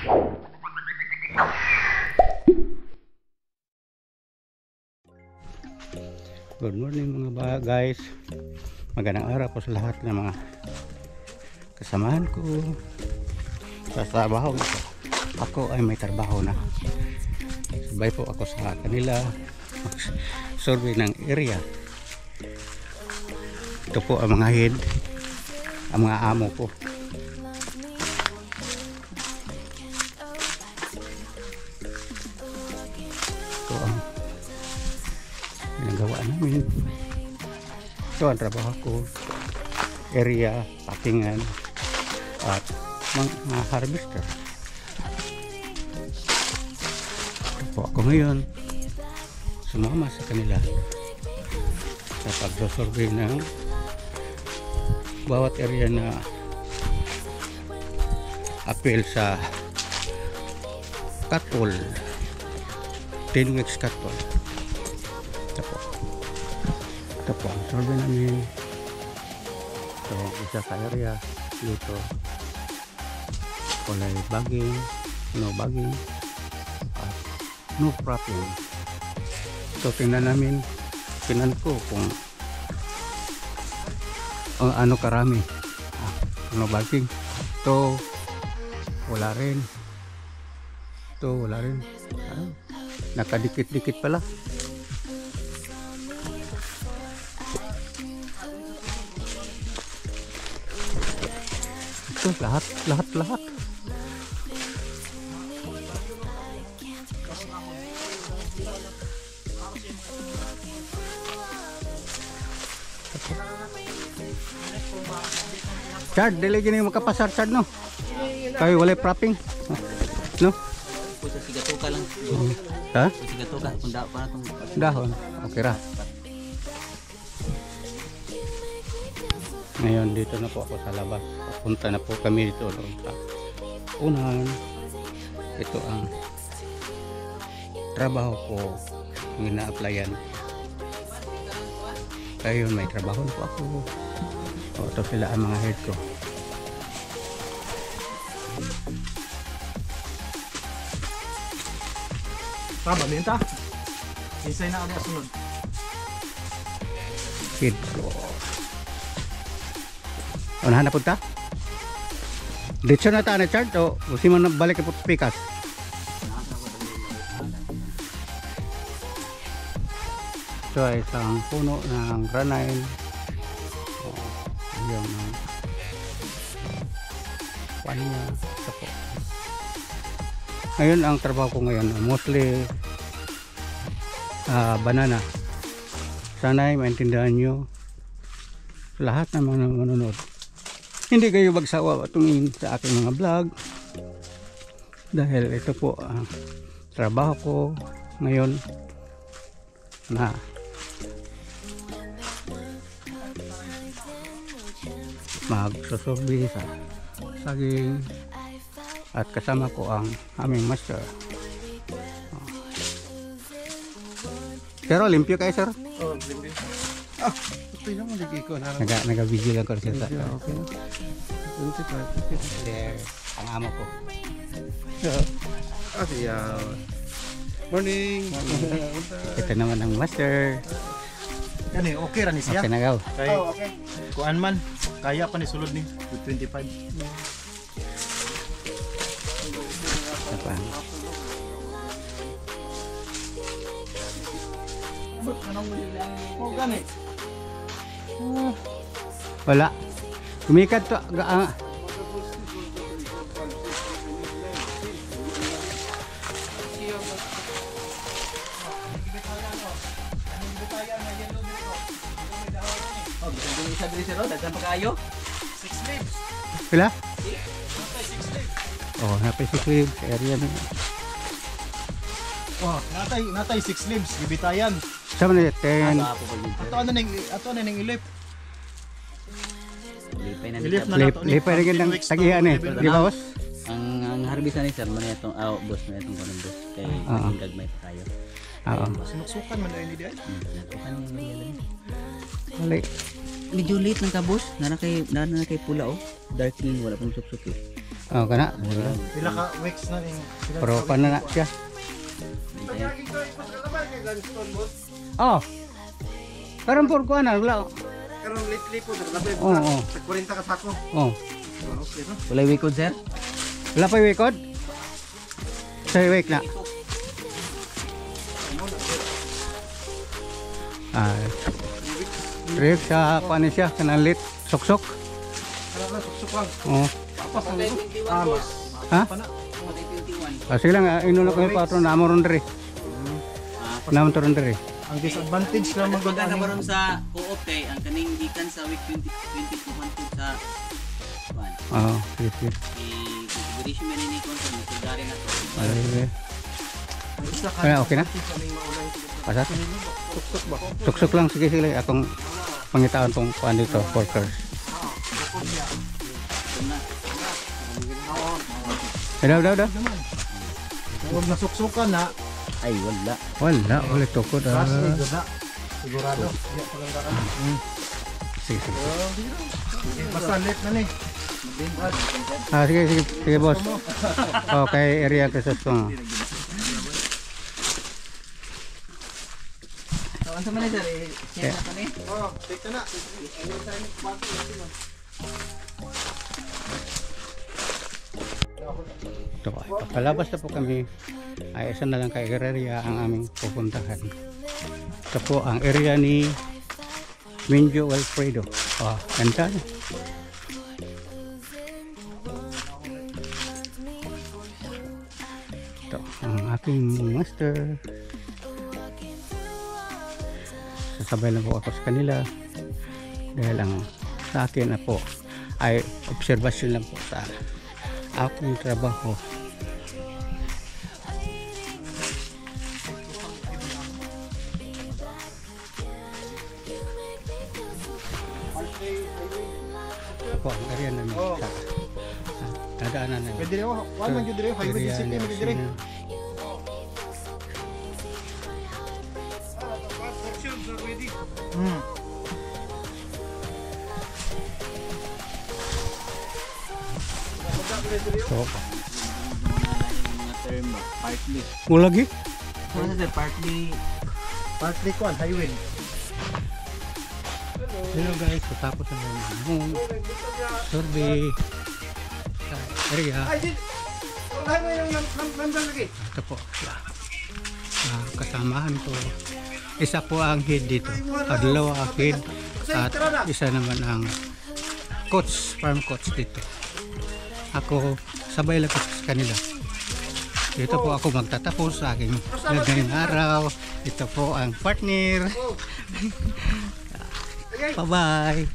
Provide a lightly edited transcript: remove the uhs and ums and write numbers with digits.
Good morning mga guys. Magandang araw po sa lahat ng mga kasamahan ko sa trabaho ito. Ako ay may trabaho na. Sabay po ako sa kanila survey ng area. Ito po ang mga head, ang mga amo ko. Ito ang ginagawa namin. Ito ang trabaho ko, area, packingan at mga harvester. Ito po ako ngayon sumama sa kanila sa pagsosurvey ng bawat area na appeal sa cattle, 10 weeks cattle. Ito po ang survey namin. Ito isa sa area dito kulay bagging, no bagging at no problem. Ito tingnan namin, tingnan ko kung ano karami. No bagging. Ito wala rin. Ito wala rin. Nakadikit-dikit pala. Lahat. Chad, dili gini makapasar Chad no. Kayo wala propping. No? Sa sigatuka lang. Ha? Sa sigatuka kung dao pa natong Dahon. Okay ra. Ngayon dito na po ako sa labas. Papunta na po kami dito sa unahan. Ito ang trabaho ko ina-applyan. Ngayon may trabaho na po ako. Ito sila ang mga head ko. Tama, minta. Isay na ako sunod. Head ko. Unahan na punta? Dito na tayo na chart o gusto mo na balik po pikas? Ito ay isang puno ng granite. Yung panya. Ito po. Ngayon ang trabaho ko ngayon mostly banana. Sana'y maintindihan nyo lahat ng mga manonood. Hindi kayo magsawa tumingin sa aking mga vlog dahil ito po ang trabaho ko ngayon na magsusurvey sa saging at kasama ko ang aming master. Sir, limpyo kayo sir? Oh, limpyo. Ito yung mga nagiko na. Naga-video lang ko sir. Okay. Sir, ang amo ko. Morning. Ito naman ang master. Yan eh, okay ra ni siya. Okay na gaw. Kay, kuan man, kaya pa ni sulod ni 25. Ito pa. Oh, gani. Wala. Kumikat to. Oh, bisag isa diri sir, daghan pa kayo. 6 leaves. Pila? Natay 6 leaves. Oh, napisiklib sa area na. Oh, natay 6 leaves gibitayan. Sama na 10. Apo pa yun. Ato na ning ilip. Lipay na Ilip nila. na nato ni. Lipay rin ng tagihan eh. Di ba boss? Ang harvest ni sir man itong boss na itong kuno boss kay maging gagmay pa kayo. Oo. Sinuksukan man dahil ni diay. Natukan ni Wala. medyo late ng kabos. Nana kay pula oh. Dark king wala pang suksok eh. Oh, kana. Pila ka weeks na ning. Pero paano na siya? Oh. Karon por ko ana, wala. Karon lately po labay Oo. sa 40 ka sako. Oh. Okay no. Walay wikod sir. Wala pa wikod? Sa wik na. Ah. Rip sa paano siya kanang lit sok-sok. Kana na suksukang. Oh. Pas ang mas. Ha? Pana. Sige lang, inulo ko yung patron na mo ron diri. Naman to ron diri. Ang disadvantage na Pagpunta na maganda karon sa co-op kay ang kaning gikan sa week 2022 sa kuan. Oh, sige. I-configuration man ni kon sa nagdari na to. Ay, isa ka. kaya okay na? Kaning maulay. Pasat? Suksuk ba? Suksok lang, sige sige. Akong pangitaan tong kuan dito, workers. Daw. Huwag nasuksukan na. Ay wala. Wala, ulit tukod. Ras ay gada. Sigurado. Di palanggaan. Sige. Basta late na ni. Sige boss. Okay, area kesos ko. So ano man sir, share na kami. Oh, take ka na. Ito, papalabas na po kami. Ay, isa na lang kay area ang aming pupuntahan. Ito po ang area ni Minjo Alfredo. Oh, ganda. Ito, ang aking master. Sasabay lang po ako sa kanila. Dahil ang sa akin na po ay observation lang po sa aking trabaho. Po ang area namin sa nadaanan namin. Pwede rin ako. Wala man yun rin. Highway Area city. ni Pwede rin. Sina. Hmm. So, Mga term ba? Partly. mo lagi? Ano sir, partly Partly ko highway. Hello guys, patapos na namin survey sa area. Wala mo yung nandang lagi. Ito po, kasamahan ko. Isa po ang head dito, dalawa ang head at isa naman ang coach, farm coach dito. Ako, sabay lang ko sa kanila. Dito po ako magtatapos sa aking ngayong araw. Ito po ang partner. Bye-bye.